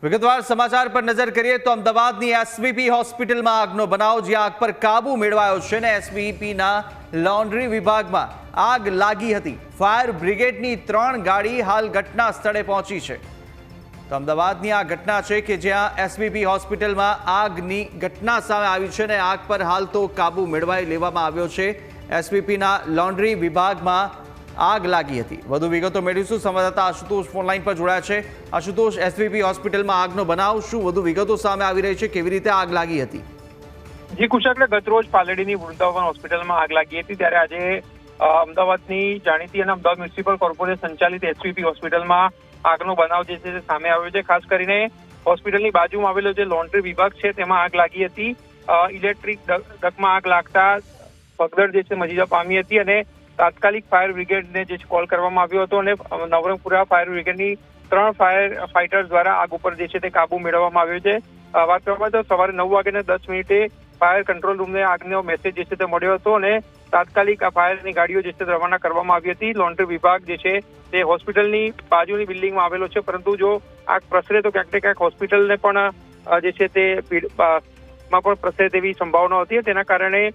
વિગતવાર સમાચાર પર નજર કરીએ તો અમદાવાદની એસવીપી હોસ્પિટલમાં આગનો બનાવ, જ્યાં આગ પર કાબુ મેળવાયો છે ને એસવીપીના લોન્ડ્રી વિભાગમાં આગ લાગી હતી। ફાયર બ્રિગેડની 3 ગાડી હાલ ઘટના સ્થળે પહોંચી છે। તો અમદાવાદની આ ઘટના છે કે જ્યાં એસવીપી હોસ્પિટલમાં આગની ઘટના સામે આવી છે ને આગ પર હાલ તો કાબુ મેળવાઈ લેવામાં આવ્યો છે। એસવીપીના લોન્ડ્રી વિભાગમાં આગ લાગી હતી। વધુ વિગતો મેળવીશું। સંવાદદાતા આશુતોષ ફોનલાઈન પર જોડાયા છે। આશુતોષ, એસવીપી હોસ્પિટલમાં આગનો બનાવ, શું વધુ વિગતો સામે આવી રહી છે? કેવી રીતે આગ લાગી હતી? જી કુશક, ગતરોજ પાલડીની વૃંદાવન હોસ્પિટલમાં આગ લાગી હતી, ત્યારે આજે અમદાવાદની જાણીતી અને અમદાવાદ મ્યુનિસિપલ કોર્પોરેશન સંચાલિત એસવીપી હોસ્પિટલમાં આગનો બનાવ જે છે તે સામે આવ્યો છે। ખાસ કરીને હોસ્પિટલની બાજુમાં આવેલો જે લોન્ડ્રી વિભાગ છે તેમાં આગ લાગી હતી। ઇલેક્ટ્રિક ડકમાં આગ લાગતા ભગદડ જે છે મચી પામી હતી અને તાત્કાલિક ફાયર બ્રિગેડને જે કોલ કરવામાં આવ્યો હતો અને નવરંગપુરા ફાયર બ્રિગેડની 3 ફાયર ફાઇટર્સ દ્વારા આગ ઉપર જે છે તે કાબુ મેળવવામાં આવ્યો છે। વાત કરવામાં તો સવારે 9:10 ફાયર કંટ્રોલ રૂમને આગનો મેસેજ જે છે તે મળ્યો હતો અને તાત્કાલિક આ ફાયરની ગાડીઓ જે છે રવાના કરવામાં આવી હતી। લોન્ડ્રી વિભાગ જે છે તે હોસ્પિટલની બાજુની બિલ્ડિંગમાં આવેલો છે, પરંતુ જો આગ પ્રસરે તો ક્યાંક ને ક્યાંક હોસ્પિટલને પણ જે છે તે માં પણ પ્રસરે તેવી સંભાવના હતી। તેના કારણે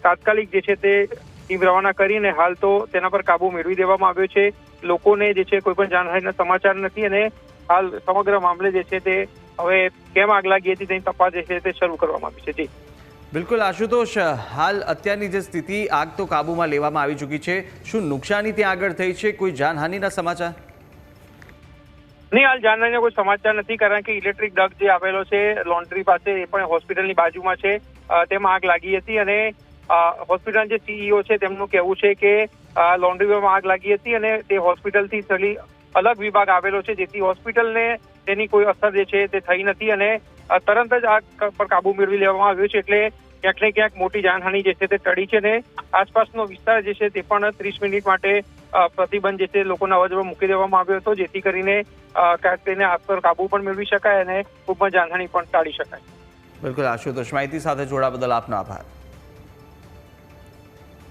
તાત્કાલિક જે છે તે ટીમ રવાના કરીને હાલ તો તેના પર કાબુ મેળવી દેવામાં આવ્યો છે। લોકોને જે છે કોઈ પણ જાનહાનિના સમાચાર નથી અને હાલ સમગ્ર મામલે જે છે તે હવે કેમ આગ લાગી હતી તેની તપાસ જે છે તે શરૂ કરવામાં આવી છે। જી બિલકુલ આશુતોષ, હાલ અત્યારની જે સ્થિતિ, આગ તો કાબુમાં લેવામાં આવી ચૂકી છે। શું નુકસાની ત્યાં આગળ થઈ છે? કોઈ જાનહાનિના સમાચાર? નહીં, હાલ જાનહાનિના કોઈ સમાચાર નથી, કારણ કે ઇલેક્ટ્રિક ડક જે આવેલો છે લોન્ડ્રી પાસે એ પણ હોસ્પિટલની બાજુમાં છે, તેમાં આગ લાગી હતી અને હોસ્પિટલના જે સીઈઓ છે તેમનું કહેવું છે કે લોન્ડ્રીમાં આગ લાગી હતી અને તે હોસ્પિટલથી થયેલી અલગ વિભાગ આવેલો છે, જેથી હોસ્પિટલને તેની કોઈ અસર જે છે તે થઈ નથી અને તરત જ આગ પર કાબુ મેળવી લેવામાં આવ્યો છે। એટલે ક્યાંક ને ક્યાંક મોટી જાનહાનિ જે છે તે ટળી છે અને આસપાસનો વિસ્તાર જે છે તે પણ 30 મિનિટ માટે પ્રતિબંધ જે છે લોકોના અવર-જવર મૂકી દેવામાં આવ્યો હતો, જેથી કરીને ક્યાંક તેને આગ પર કાબુ પણ મેળવી શકાય અને ખૂબ જાનહાનિ પણ ટાળી શકાય। બિલકુલ આશુતોષ, માહિતી સાથે જોડા બદલ આપનો આભાર।